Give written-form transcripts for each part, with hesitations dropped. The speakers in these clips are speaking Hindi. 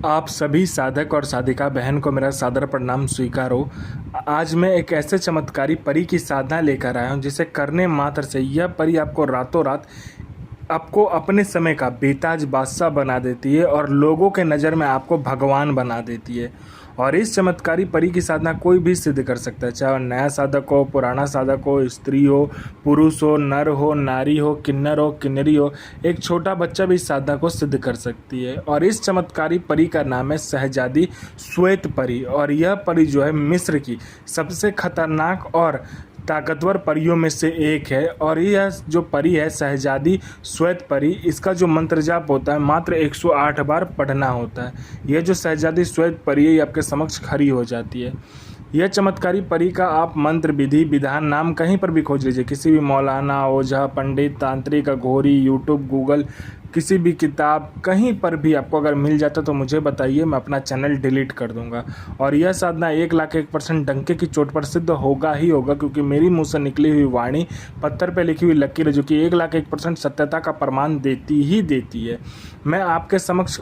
आप सभी साधक और साधिका बहन को मेरा सादर प्रणाम स्वीकार हो। आज मैं एक ऐसे चमत्कारी परी की साधना लेकर आया हूँ जिसे करने मात्र से यह परी आपको रातों रात आपको अपने समय का बेताज बादशाह बना देती है और लोगों के नज़र में आपको भगवान बना देती है। और इस चमत्कारी परी की साधना कोई भी सिद्ध कर सकता है, चाहे वह नया साधक हो, पुराना साधक हो, स्त्री हो, पुरुष हो, नर हो, नारी हो, किन्नर हो, किन्नरी हो, एक छोटा बच्चा भी इस साधना को सिद्ध कर सकती है। और इस चमत्कारी परी का नाम है शहजादी श्वेत परी। और यह परी जो है मिस्र की सबसे खतरनाक और ताकतवर परियों में से एक है। और यह जो परी है शहजादी श्वेत परी, इसका जो मंत्र जाप होता है मात्र 108 बार पढ़ना होता है। यह जो शहजादी श्वेत परी है ये आपके समक्ष खड़ी हो जाती है। यह चमत्कारी परी का आप मंत्र, विधि, विधान, नाम कहीं पर भी खोज लीजिए, किसी भी मौलाना, ओझा, पंडित, तांत्रिक, अघोरी, यूट्यूब, गूगल, किसी भी किताब, कहीं पर भी आपको अगर मिल जाता तो मुझे बताइए, मैं अपना चैनल डिलीट कर दूंगा। और यह साधना 1,01% डंके की चोट पर सिद्ध होगा ही होगा, क्योंकि मेरी मुंह से निकली हुई वाणी पत्थर पर लिखी हुई लकीर है जो कि 1,01% सत्यता का प्रमाण देती ही देती है। मैं आपके समक्ष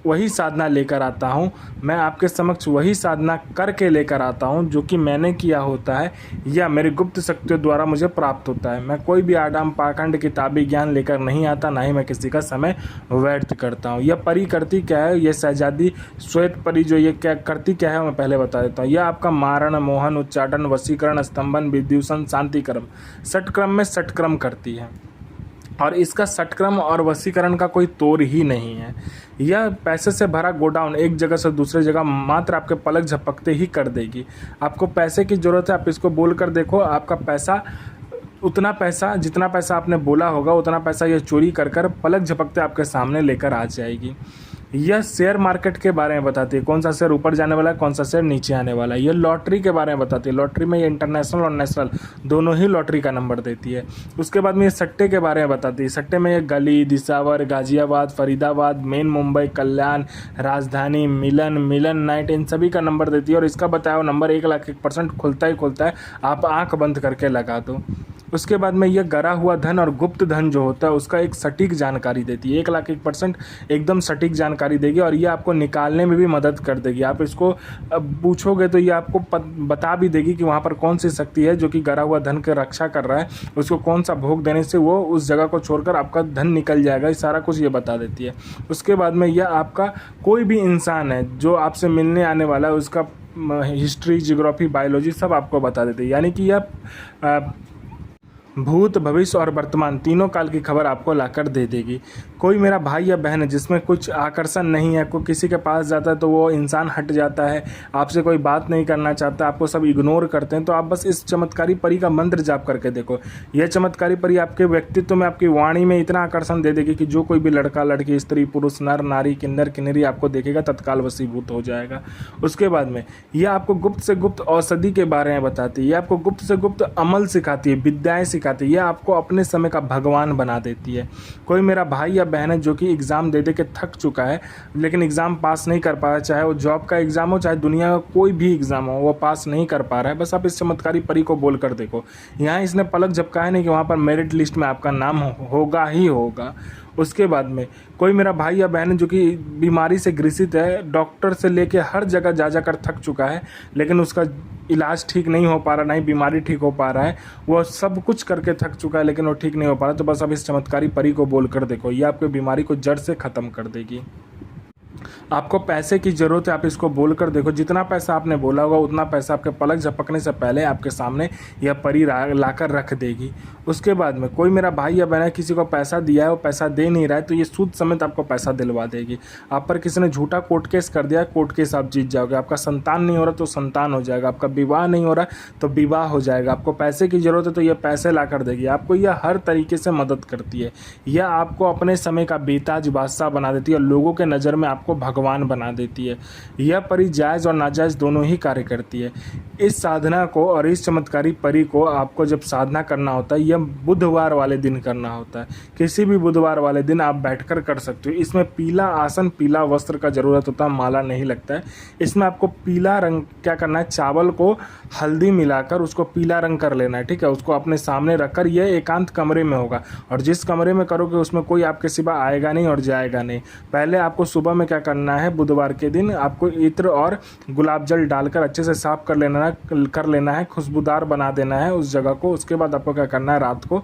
वही साधना लेकर आता हूँ, मैं आपके समक्ष वही साधना करके लेकर आता हूँ जो कि मैंने किया होता है या मेरी गुप्त शक्तियों द्वारा मुझे प्राप्त होता है। मैं कोई भी आडाम पाखंड किताबी ज्ञान लेकर नहीं आता, ना ही मैं किसी का समय व्यर्थ करता हूँ। यह परी करती क्या है, यह शहजादी श्वेत परी जो ये क्या करती क्या है मैं पहले बता देता हूँ। यह आपका मारण, मोहन, उच्चाटन, वशीकरण, स्तंभन, विद्युषण, शांतिक्रम, षटक्रम में षटक्रम करती है। और इसका षटक्रम और वशीकरण का कोई तोड़ ही नहीं है। यह पैसे से भरा गोडाउन एक जगह से दूसरी जगह मात्र आपके पलक झपकते ही कर देगी। आपको पैसे की ज़रूरत है, आप इसको बोल कर देखो, आपका पैसा उतना पैसा जितना पैसा आपने बोला होगा उतना पैसा यह चोरी कर कर पलक झपकते आपके सामने लेकर आ जाएगी। यह शेयर मार्केट के बारे में बताती है, कौन सा शेयर ऊपर जाने वाला है, कौन सा शेयर नीचे आने वाला है। यह लॉटरी के बारे में बताती है, लॉटरी में ये इंटरनेशनल और नेशनल दोनों ही लॉटरी का नंबर देती है। उसके बाद में ये सट्टे के बारे में बताती है, सट्टे में ये गली, दिसावर, गाजियाबाद, फरीदाबाद, मेन मुंबई, कल्याण, राजधानी, मिलन, मिलन नाइट, इन सभी का नंबर देती है। और इसका बताया हुआ नंबर 1,01% खुलता ही खुलता है, आप आँख बंद करके लगा दो। उसके बाद में यह गरा हुआ धन और गुप्त धन जो होता है उसका एक सटीक जानकारी देती है, 1,01% एकदम सटीक जानकारी देगी। और ये आपको निकालने में भी मदद कर देगी। आप इसको पूछोगे तो ये आपको बता भी देगी कि वहाँ पर कौन सी शक्ति है जो कि गरा हुआ धन की रक्षा कर रहा है, उसको कौन सा भोग देने से वो उस जगह को छोड़कर आपका धन निकल जाएगा, ये सारा कुछ ये बता देती है। उसके बाद में यह आपका कोई भी इंसान है जो आपसे मिलने आने वाला है उसका हिस्ट्री, जियोग्राफी, बायोलॉजी सब आपको बता देती है। यानी कि यह भूत, भविष्य और वर्तमान तीनों काल की खबर आपको लाकर दे देगी। कोई मेरा भाई या बहन है जिसमें कुछ आकर्षण नहीं है, कोई किसी के पास जाता है तो वो इंसान हट जाता है, आपसे कोई बात नहीं करना चाहता, आपको सब इग्नोर करते हैं, तो आप बस इस चमत्कारी परी का मंत्र जाप करके देखो। यह चमत्कारी परी आपके व्यक्तित्व में, आपकी वाणी में इतना आकर्षण दे देगी कि जो कोई भी लड़का, लड़की, स्त्री, पुरुष, नर, नारी, किन्नर, किन्नरी आपको देखेगा तत्काल वशीभूत हो जाएगा। उसके बाद में यह आपको गुप्त से गुप्त औषधि के बारे में बताती है, यह आपको गुप्त से गुप्त अमल सिखाती है, विद्याएं सिखाती है, यह आपको अपने समय का भगवान बना देती है। कोई मेरा भाई या बहन है जो कि एग्ज़ाम दे के थक चुका है लेकिन एग्ज़ाम पास नहीं कर पा रहा है, चाहे वो जॉब का एग्ज़ाम हो चाहे दुनिया का कोई भी एग्ज़ाम हो, वो पास नहीं कर पा रहा है, बस आप इस चमत्कारी परी को बोल कर देखो। यहाँ इसने पलक झपकाया नहीं कि वहाँ पर मेरिट लिस्ट में आपका नाम होगा ही होगा। उसके बाद में कोई मेरा भाई या बहन जो कि बीमारी से ग्रसित है, डॉक्टर से लेके हर जगह जा जाकर थक चुका है लेकिन उसका इलाज ठीक नहीं हो पा रहा, ना ही बीमारी ठीक हो पा रहा है, वो सब कुछ करके थक चुका है लेकिन वो ठीक नहीं हो पा रहा, तो बस अब इस चमत्कारी परी को बोल कर देखो, ये आपकी बीमारी को जड़ से ख़त्म कर देगी। आपको पैसे की ज़रूरत है, आप इसको बोल कर देखो, जितना पैसा आपने बोला होगा उतना पैसा आपके पलक झपकने से पहले आपके सामने यह परी लाकर रख देगी। उसके बाद में कोई मेरा भाई या बहन किसी को पैसा दिया है, वो पैसा दे नहीं रहा है, तो ये सूद समेत आपको पैसा दिलवा देगी। आप पर किसी ने झूठा कोर्ट केस कर दिया, कोर्ट केस आप जीत जाओगे। आपका संतान नहीं हो रहा तो संतान हो जाएगा, आपका विवाह नहीं हो रहा तो विवाह हो जाएगा। आपको पैसे की ज़रूरत है तो यह पैसे ला कर देगी। आपको यह हर तरीके से मदद करती है, यह आपको अपने समय का बेताज बादशाह बना देती है और लोगों के नज़र में आपको भगवान बना देती है। यह परी जायज़ और नाजायज़ दोनों ही कार्य करती है। इस साधना को और इस चमत्कारी परी को आपको जब साधना करना होता है, यह बुधवार वाले दिन करना होता है। किसी भी बुधवार वाले दिन आप बैठकर कर सकते हो। इसमें पीला आसन, पीला वस्त्र का ज़रूरत होता है, माला नहीं लगता है। इसमें आपको पीला रंग क्या करना है, चावल को हल्दी मिलाकर उसको पीला रंग कर लेना है, ठीक है। उसको अपने सामने रखकर, यह एकांत कमरे में होगा और जिस कमरे में करोगे उसमें कोई आपके सिवा आएगा नहीं और जाएगा नहीं। पहले आपको सुबह में क्या करना करना है, बुधवार के दिन आपको इत्र और गुलाब जल डालकर अच्छे से साफ कर लेना है, खुशबूदार बना देना है उस जगह को। उसके बाद आपको क्या करना है, रात को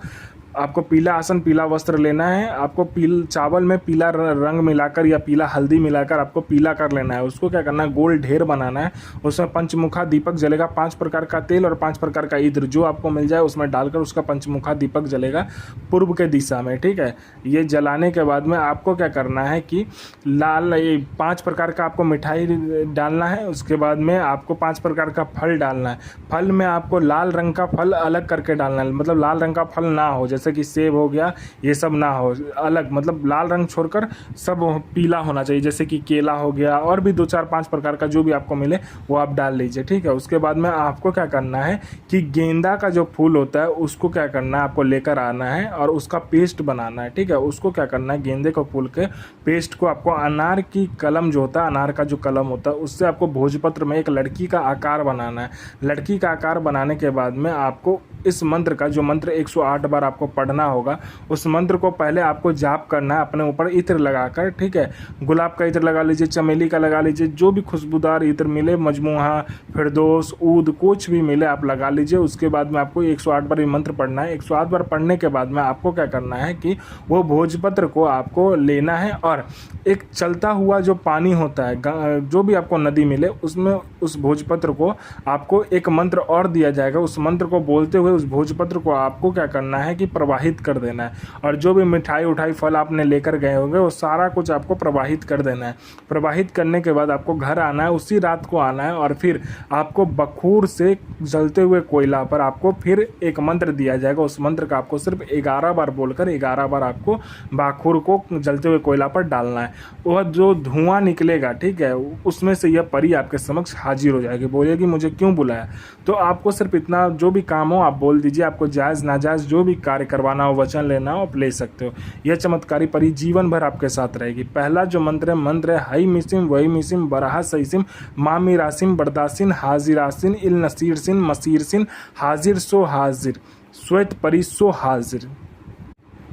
आपको पीला आसन, पीला वस्त्र लेना है। आपको चावल में पीला रंग मिलाकर या पीला हल्दी मिलाकर आपको पीला कर लेना है। उसको क्या करना है, गोल ढेर बनाना है। उसमें पंचमुखा दीपक जलेगा, 5 प्रकार का तेल और 5 प्रकार का इत्र जो आपको मिल जाए उसमें डालकर उसका पंचमुखा दीपक जलेगा पूर्व के दिशा में, ठीक है। ये जलाने के बाद में आपको क्या करना है कि लाल 5 प्रकार का आपको मिठाई डालना है। उसके बाद में आपको 5 प्रकार का फल डालना है। फल में आपको लाल रंग का फल अलग करके डालना है, मतलब लाल रंग का फल ना हो, जैसे कि सेब हो गया, ये सब ना हो, अलग, मतलब लाल रंग छोड़कर सब पीला होना चाहिए। जैसे कि केला हो गया और भी 2 4 5 प्रकार का जो भी आपको मिले वो आप डाल लीजिए, ठीक है। उसके बाद में आपको क्या करना है कि गेंदा का जो फूल होता है उसको क्या करना है, आपको लेकर आना है और उसका पेस्ट बनाना है, ठीक है। उसको क्या करना है, गेंदे के फूल के पेस्ट को आपको अनार की कलम जो होता है, अनार का जो कलम होता है उससे आपको भोजपत्र में एक लड़की का आकार बनाना है। लड़की का आकार बनाने के बाद में आपको इस मंत्र का, जो मंत्र 108 बार आपको पढ़ना होगा, उस मंत्र को पहले आपको जाप करना है अपने ऊपर इत्र लगाकर, ठीक है। गुलाब का इत्र लगा लीजिए, चमेली का लगा लीजिए, जो भी खुशबूदार इत्र मिले, मजमूहा, फिरदौस, ऊद, कुछ भी मिले आप लगा लीजिए। उसके बाद में आपको 108 बार ये मंत्र पढ़ना है। 108 बार पढ़ने के बाद में आपको क्या करना है कि वो भोजपत्र को आपको लेना है और एक चलता हुआ जो पानी होता है, जो भी आपको नदी मिले, उसमें उस भोजपत्र को आपको एक मंत्र और दिया जाएगा। उस मंत्र को बोलते हुए उस भोजपत्र को आपको क्या करना है कि प्रवाहित कर देना है। और जो भी मिठाई उठाई फल आपने लेकर गए होंगे वो सारा कुछ आपको प्रवाहित कर देना है। प्रवाहित करने के बाद आपको घर आना है, उसी रात को आना है और फिर आपको बखूर से जलते हुए कोयला पर आपको फिर एक मंत्र दिया जाएगा। उस मंत्र का आपको सिर्फ 11 बार बोलकर 11 बार आपको बखूर को जलते हुए कोयला पर डालना है। वह जो धुआं निकलेगा, ठीक है, उसमें से यह परी आपके समक्ष हाजिर हो जाएगी। बोलेगी मुझे क्यों बुलाया। तो आपको सिर्फ इतना, जो भी काम हो आप बोल दीजिए। आपको जायज़ नाजायज़ जो भी कार्य करवाना हो, वचन लेना हो, आप ले सकते हो। यह चमत्कारी परी जीवन भर आपके साथ रहेगी। पहला जो मंत्र है हई मिसिम वही मिसिम बराहा सईसिम मामी रासिम बरदासिन हाजिरासिन इल नसीर सिन मसीर सिन हाजिर सो हाजिर श्वेत परी सो हाजिर।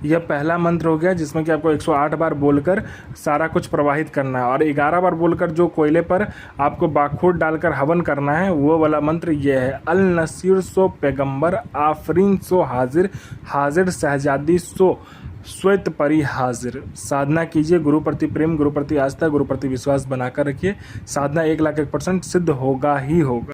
यह पहला मंत्र हो गया जिसमें कि आपको 108 बार बोलकर सारा कुछ प्रवाहित करना है और 11 बार बोलकर जो कोयले पर आपको बाखूर डालकर हवन करना है, वो वाला मंत्र ये है, अल नसीर सो पैगंबर आफरीन सो हाजिर हाजिर शहजादी सो श्वेत परी हाजिर। साधना कीजिए, गुरु प्रति प्रेम, गुरु प्रति आस्था, गुरु प्रति विश्वास बनाकर रखिए। साधना 1,01,000% सिद्ध होगा ही होगा।